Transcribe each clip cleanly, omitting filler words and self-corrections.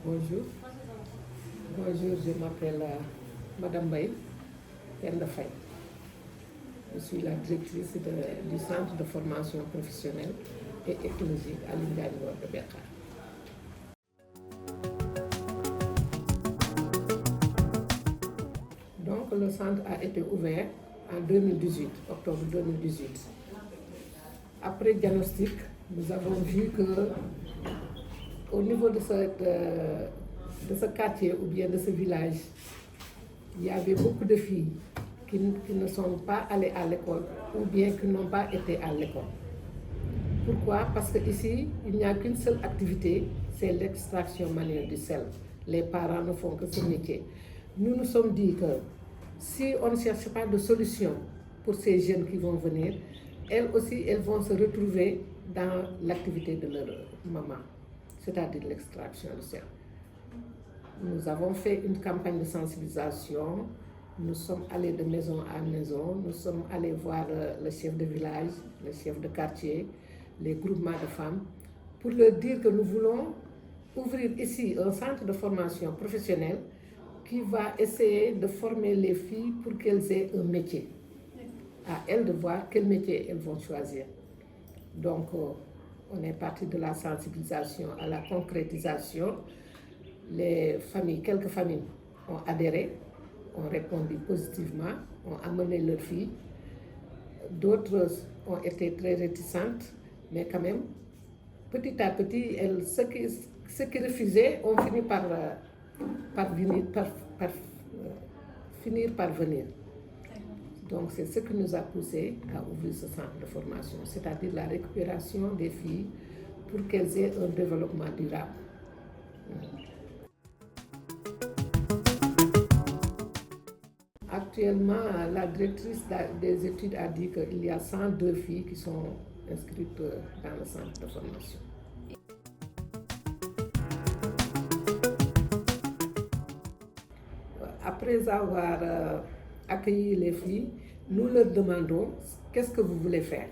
Bonjour. Bonjour, je m'appelle Madame Baye Penda Faye. Je suis la directrice du centre de formation professionnelle et écologique à l'Indianor de Berkar. Donc le centre a été ouvert en 2018, octobre 2018. Après diagnostic, nous avons vu que au niveau de ce quartier ou bien de ce village, il y avait beaucoup de filles qui ne sont pas allées à l'école ou bien qui n'ont pas été à l'école. Pourquoi? Parce qu'ici, il n'y a qu'une seule activité, c'est l'extraction manuelle du sel. Les parents ne font que ce métier. Nous nous sommes dit que si on ne cherche pas de solution pour ces jeunes qui vont venir, elles aussi, elles vont se retrouver dans l'activité de leur maman, c'est-à-dire l'extraction du sel. Nous avons fait une campagne de sensibilisation, nous sommes allés de maison à maison, nous sommes allés voir le chef de village, le chef de quartier, les groupements de femmes, pour leur dire que nous voulons ouvrir ici un centre de formation professionnelle qui va essayer de former les filles pour qu'elles aient un métier. À elles de voir quel métier elles vont choisir. Donc, on est parti de la sensibilisation à la concrétisation. Les familles, quelques familles ont adhéré, ont répondu positivement, ont amené leurs filles. D'autres ont été très réticentes, mais quand même, petit à petit, ceux qui refusaient ont fini par finir par venir. Donc c'est ce qui nous a poussé à ouvrir ce centre de formation, c'est-à-dire la récupération des filles pour qu'elles aient un développement durable. Actuellement, la directrice des études a dit qu'il y a 102 filles qui sont inscrites dans le centre de formation. Après avoir accueilli les filles, nous leur demandons qu'est-ce que vous voulez faire.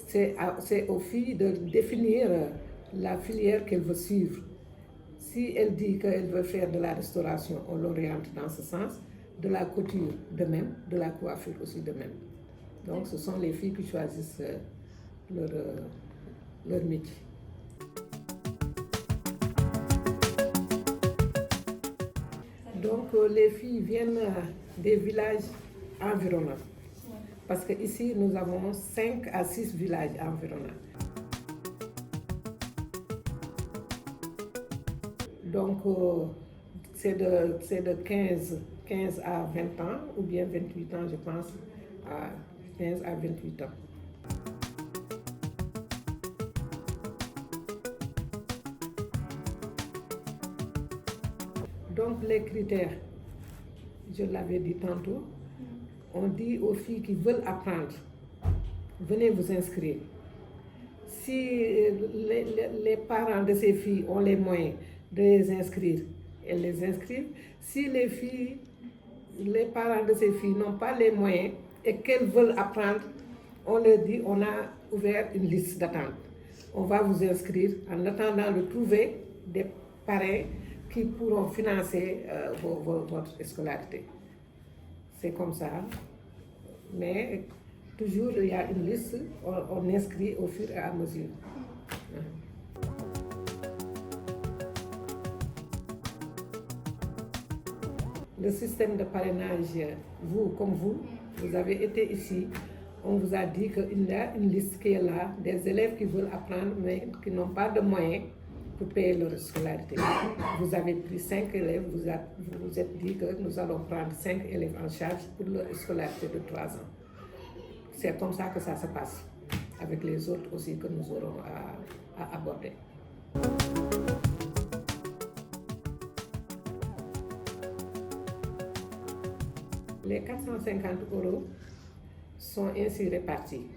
C'est aux filles de définir la filière qu'elles veulent suivre. Si elle dit qu'elle veut faire de la restauration, on l'oriente dans ce sens, de la couture de même, de la coiffure aussi de même. Donc ce sont les filles qui choisissent leur métier. Donc les filles viennent des villages environnants. Parce qu'ici, nous avons 5 à 6 villages environnants. Donc, c'est de 15 à 20 ans, ou bien 28 ans, je pense, à 15 à 28 ans. Donc, les critères, je l'avais dit tantôt, on dit aux filles qui veulent apprendre, venez vous inscrire. Si les parents de ces filles ont les moyens de les inscrire, elles les inscrivent. Si les parents de ces filles n'ont pas les moyens et qu'elles veulent apprendre, on leur dit, on a ouvert une liste d'attente. On va vous inscrire en attendant de trouver des parrains qui pourront financer votre scolarité. C'est comme ça, mais toujours il y a une liste, on inscrit au fur et à mesure. Le système de parrainage, vous comme vous avez été ici, on vous a dit qu'il y a une liste qui est là, des élèves qui veulent apprendre mais qui n'ont pas de moyens pour payer leur scolarité. Vous avez pris 5 élèves, vous vous êtes dit que nous allons prendre 5 élèves en charge pour leur scolarité de 3 ans. C'est comme ça que ça se passe, avec les autres aussi que nous aurons à aborder. Les 450 € sont ainsi répartis.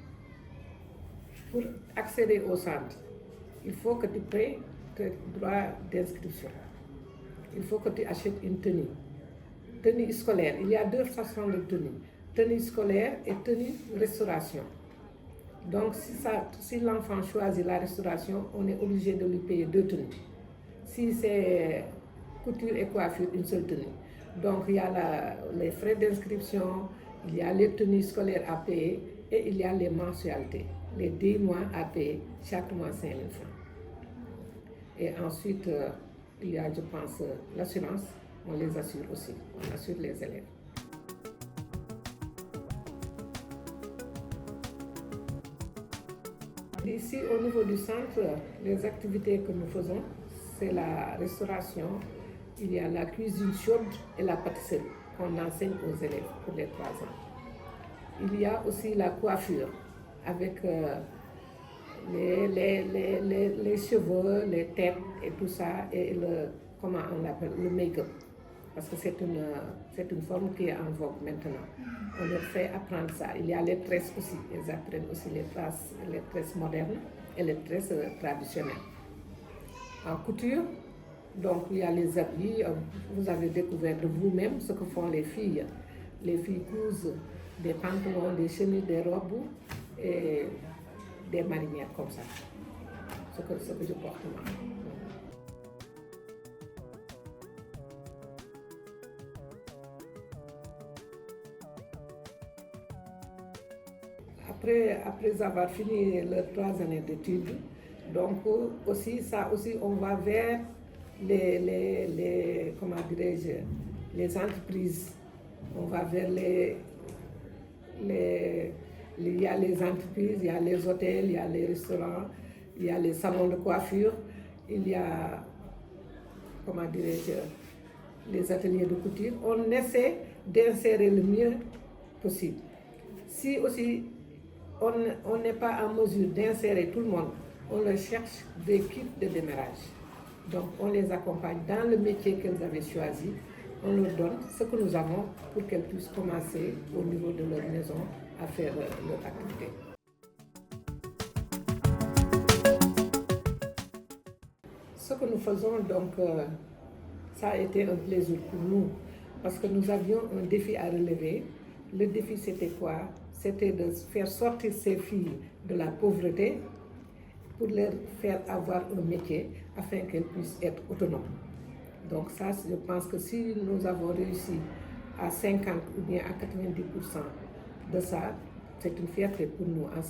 Pour accéder au centre, il faut que tu payes tes droits d'inscription. Il faut que tu achètes une tenue. Tenue scolaire, il y a 2 façons de tenue. Tenue scolaire et tenue restauration. Donc si l'enfant choisit la restauration, on est obligé de lui payer 2 tenues. si c'est couture et coiffure, une seule tenue. Donc il y a les frais d'inscription, il y a les tenues scolaires à payer et il y a les mensualités, les 10 mois à payer, chaque mois 5 000 francs. Et ensuite, il y a, je pense, l'assurance, on les assure aussi, on assure les élèves. Ici, au niveau du centre, les activités que nous faisons, c'est la restauration, il y a la cuisine chaude et la pâtisserie qu'on enseigne aux élèves pour les 3 ans. Il y a aussi la coiffure avec les cheveux, les têtes et tout ça, et comment on l'appelle, le make-up. Parce que c'est une forme qui est en vogue maintenant. On leur fait apprendre ça. Il y a les tresses aussi. Ils apprennent aussi les tresses modernes et les tresses traditionnelles. En couture, donc il y a les habits. Vous avez découvert de vous-même ce que font les filles. Les filles cousent des pantalons, des chemises, des robes et des marinières comme ça. Ce que je porte moi. Après avoir fini les 3 années d'études, donc aussi, on va vers comment dirais-je, les entreprises. On va vers il y a les entreprises, il y a les hôtels, il y a les restaurants, il y a les salons de coiffure, il y a, comment dirais-je, les ateliers de couture. On essaie d'insérer le mieux possible. Si aussi on n'est pas en mesure d'insérer tout le monde, on leur cherche des kits de démarrage. Donc on les accompagne dans le métier qu'elles avaient choisi, on leur donne ce que nous avons pour qu'elles puissent commencer au niveau de leur maison à faire leur activité. Ce que nous faisons, donc, ça a été un plaisir pour nous parce que nous avions un défi à relever. Le défi, c'était quoi? C'était de faire sortir ces filles de la pauvreté pour leur faire avoir un métier afin qu'elles puissent être autonomes. Donc ça, je pense que si nous avons réussi à 50 ou bien à 90% de ça, c'est une fierté pour nous en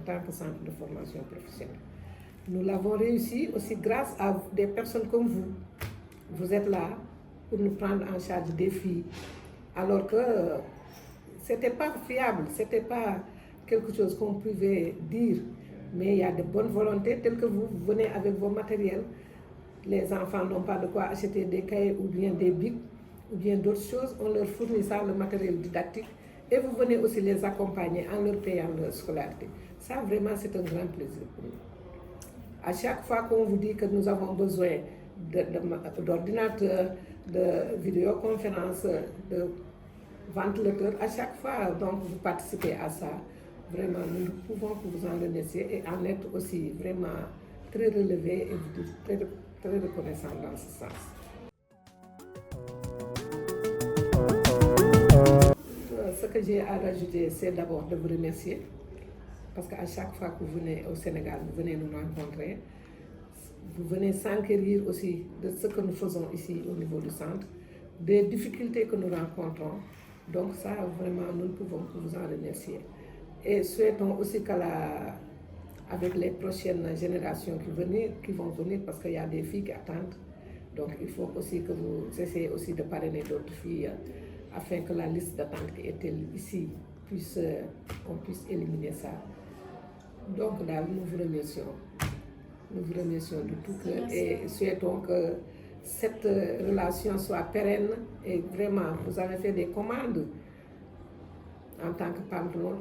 tant que centre de formation professionnelle. Nous l'avons réussi aussi grâce à des personnes comme vous. Vous êtes là pour nous prendre en charge des filles, alors que c'était pas fiable, c'était pas quelque chose qu'on pouvait dire, mais il y a de bonnes volontés telles que vous venez avec vos matériels. Les enfants n'ont pas de quoi acheter des cahiers ou bien des bics ou bien d'autres choses, on leur fournit ça, le matériel didactique, et vous venez aussi les accompagner en leur payant leur scolarité. Ça, vraiment, c'est un grand plaisir pour nous. À chaque fois qu'on vous dit que nous avons besoin d'ordinateurs, de vidéoconférences, de ventilateurs, à chaque fois donc, vous participez à ça. Vraiment, nous ne pouvons que vous en remercier et en être aussi vraiment très relevé et très, très reconnaissant dans ce sens. Ce que j'ai à rajouter, c'est d'abord de vous remercier. Parce qu'à chaque fois que vous venez au Sénégal, vous venez nous rencontrer, vous venez s'enquérir aussi de ce que nous faisons ici au niveau du centre, des difficultés que nous rencontrons. Donc ça, vraiment, nous ne pouvons que vous en remercier. Et souhaitons aussi avec les prochaines générations qui vont venir, parce qu'il y a des filles qui attendent, donc il faut aussi que vous essayiez aussi de parrainer d'autres filles afin que la liste d'attente qui était ici, on puisse éliminer ça. Donc là, nous vous remercions. Nous vous remercions de tout cœur et souhaitons que cette relation soit pérenne et vraiment, vous avez fait des commandes en tant que pantalon,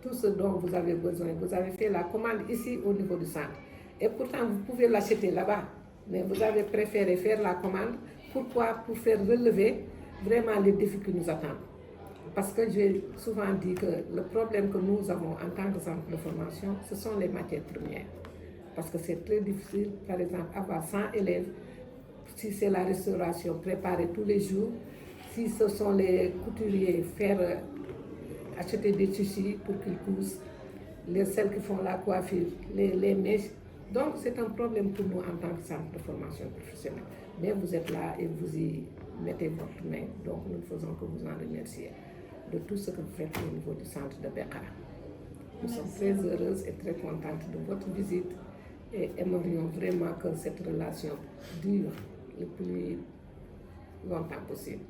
tout ce dont vous avez besoin. Vous avez fait la commande ici au niveau du centre. Et pourtant, vous pouvez l'acheter là-bas. Mais vous avez préféré faire la commande. Pourquoi? Pour faire relever vraiment les défis qui nous attendent. Parce que j'ai souvent dit que le problème que nous avons en tant que centre de formation, ce sont les matières premières. Parce que c'est très difficile, par exemple, avoir 100 élèves, si c'est la restauration, préparer tous les jours, si ce sont les couturiers, acheter des tissus pour qu'ils cousent, celles qui font la coiffure, les mèches. Donc c'est un problème pour nous en tant que centre de formation professionnelle. Mais vous êtes là et vous y mettez votre main. Donc nous ne faisons que vous en remercier de tout ce que vous faites au niveau du centre de Bekar. Nous sommes très heureuses et très contentes de votre visite et aimerions vraiment que cette relation dure le plus longtemps possible.